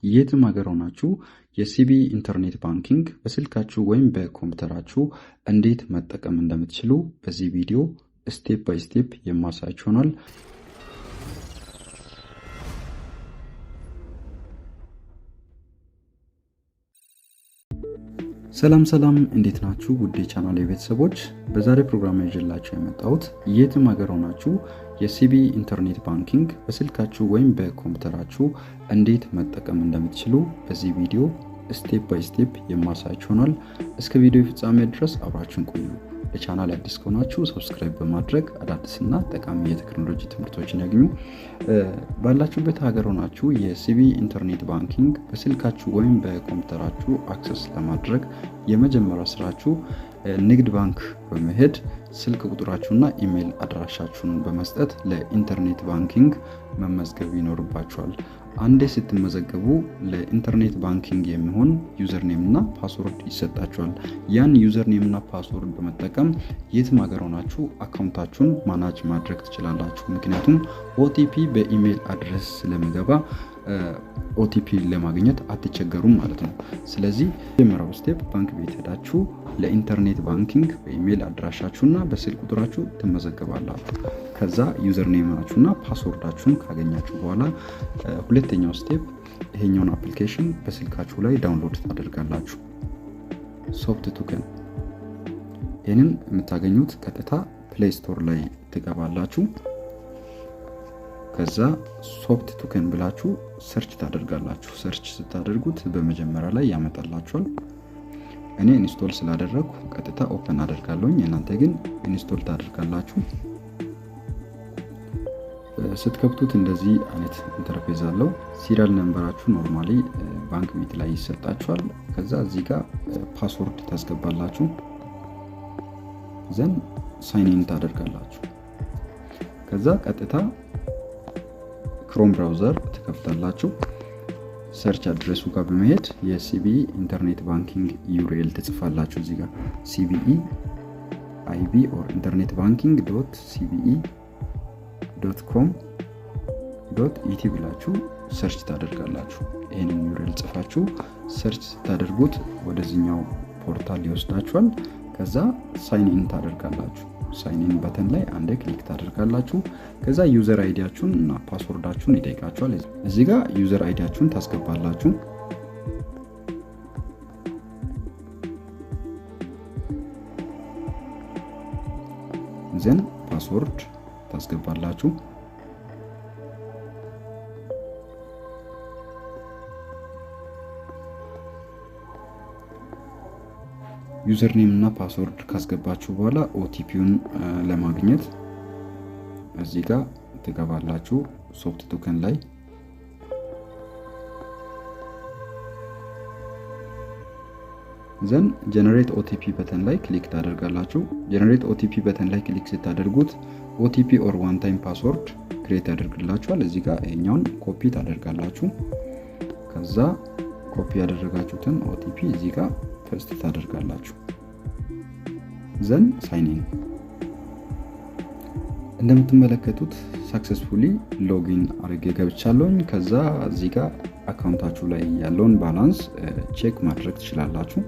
የትም ሀገር ሆናችሁ የሲቢ ኢንተርኔት ባንኪንግ በስልካችሁ ወይም በኮምፒውተራችሁ እንዴት መጠቀም እንደምትችሉ በዚህ ቪዲዮ ስቴፕ ባይ ስቴፕ የማሳያችሁ ይሆናል። ሰላም እንዴት ናችሁ? ውድ የቻናሌ ቤተሰቦች፣ በዛሬ ፕሮግራም ይዤላችሁ የመጣሁት የትም ሀገር ሆናችሁ የሲቢ ኢንተርኔት ባንኪንግ በስልካችሁ ወይም በኮምፒውተራችሁ እንዴት መጠቀም እንደምትችሉ በዚህ ቪዲዮ ስቴፕ ባይ ስቴፕ የማሳያችሁ ይሆናል። እስከ ቪዲዮ ፍጻሜ ድረስ አብራችሁን ቆዩ። ለቻናል አዲስ ከሆናችሁ ሰብስክራይብ በማድረግ አዳዲስና ጠቃሚ የቴክኖሎጂ ትምህርቶችን ያገኙ። ባላችሁበት ሀገር ሆናችሁ የሲቢ ኢንተርኔት ባንኪንግ በስልካችሁ ወይም በኮምፒውተራችሁ አክሰስ ለማድረግ የመጀመሪያ ስራችሁ ንግድ ባንክ በመሄድ ስልክ ቁጥራችሁና ኢሜል አድራሻችሁን በመስጠት ለኢንተርኔት ባንኪንግ መመዝገብ ይኖርባችኋል። አንዴ ስትመዘገቡ ለኢንተርኔት ባንኪንግ የሚሆን ዩዘርኔም እና ፓስወርድ ይሰጣችኋል። ያን ዩዘርኔም እና ፓስወርድ በመጠቀም የትም ሀገር ሆናችሁ አካውንታችሁን ማናጅ ማድረግ ትችላላችሁ። ምክንያቱም ኦቲፒ በኢሜል አድሬስ ስለሚገባ ኦቲፒ ለማግኘት አትቸገሩም ማለት ነው። ስለዚህ የመጀመሪያው ስቴፕ ባንክ ቤት ሄዳችሁ ለኢንተርኔት ባንኪንግ በኢሜል አድራሻችሁና በስልክ ቁጥራችሁ ትመዘገባላችሁ። ከዛ ዩዘርኔማችሁና ፓስወርዳችሁን ካገኛችሁ በኋላ ሁለተኛው ስቴፕ ይሄኛውን አፕሊኬሽን በስልካችሁ ላይ ዳውንሎድ ታደርጋላችሁ። ሶፍት ቱከን ይህንን የምታገኙት ቀጥታ ፕሌይ ስቶር ላይ ትገባላችሁ። ከዛ ሶፍት ቱከን ብላችሁ ሰርች ታደርጋላችሁ። ሰርች ስታደርጉት በመጀመሪያ ላይ ያመጣላችኋል። እኔ ኢንስቶል ስላደረግኩ ቀጥታ ኦፕን አደርጋለሁኝ። እናንተ ግን ኢንስቶል ታደርጋላችሁ። ስትከፍቱት እንደዚህ አይነት ኢንተርፌስ አለው። ሲሪያል ነምበራችሁ ኖርማሊ ባንክ ቤት ላይ ይሰጣችኋል። ከዛ እዚህ ጋር ፓስወርድ ታስገባላችሁ። ዘን ሳይን ኢን ታደርጋላችሁ። ከዛ ቀጥታ ክሮም ብራውዘር ትከፍታላችሁ። ሰርች አድሬሱ ጋር በመሄድ የሲቢኢ ኢንተርኔት ባንኪንግ ዩአርኤል ትጽፋላችሁ። እዚህ ጋር ሲቢኢ አይቢ ኦር ኢንተርኔት ባንኪንግ .cbe.com.et ብላችሁ ሰርች ታደርጋላችሁ። ይሄንን ዩአርኤል ጽፋችሁ ሰርች ስታደርጉት ወደዚህኛው ፖርታል ይወስዳችኋል። ከዛ ሳይን ኢን ታደርጋላችሁ። ሳይን ኢን በተን ላይ አንዴ ክሊክ ታደርጋላችሁ። ከዛ ዩዘር አይዲያችሁን እና ፓስወርዳችሁን ይጠይቃችኋል። እዚህ ጋር ዩዘር አይዲያችሁን ታስገባላችሁ። ዘን ፓስወርድ ታስገባላችሁ። ዩዘርኔም እና ፓስወርድ ካስገባችሁ በኋላ ኦቲፒውን ለማግኘት እዚህ ጋር ትገባላችሁ። ሶፍት ቱከን ላይ ዘን ጀነሬት ኦቲፒ በተን ላይ ክሊክ ታደርጋላችሁ። ጀነሬት ኦቲፒ በተን ላይ ክሊክ ስታደርጉት ኦቲፒ ኦር ዋን ታይም ፓስወርድ ክሬት ያደርግላችኋል። እዚህ ጋር ይሄኛውን ኮፒ ታደርጋላችሁ። ከዛ ኮፒ ያደረጋችሁትን ኦቲፒ እዚህ ጋር ፔስት ታደርጋላችሁ። ዘን ሳይን ኢን እንደምትመለከቱት ሰክሰስፉሊ ሎጊን አድርጌ ገብቻለሁኝ። ከዛ እዚህ ጋር አካውንታችሁ ላይ ያለውን ባላንስ ቼክ ማድረግ ትችላላችሁ።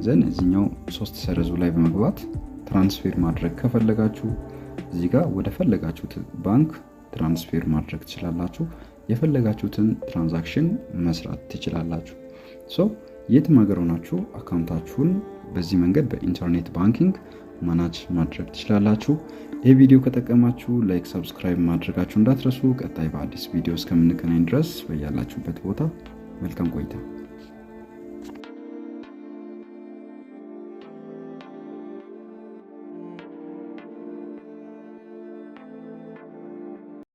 ዘን እዚህኛው 3 ሰረዙ ላይ በመግባት ትራንስፌር ማድረግ ከፈለጋችሁ እዚህ ጋር ወደ ፈለጋችሁት ባንክ ትራንስፌር ማድረግ ትችላላችሁ። የፈለጋችሁትን ትራንዛክሽን መስራት ትችላላችሁ። የትም ሀገር ሆናችሁ አካውንታችሁን በዚህ መንገድ በኢንተርኔት ባንኪንግ ማናጅ ማድረግ ትችላላችሁ። ይህ ቪዲዮ ከጠቀማችሁ ላይክ፣ ሰብስክራይብ ማድረጋችሁ እንዳትረሱ። ቀጣይ በአዲስ ቪዲዮ እስከምንገናኝ ድረስ በያላችሁበት ቦታ መልካም ቆይታ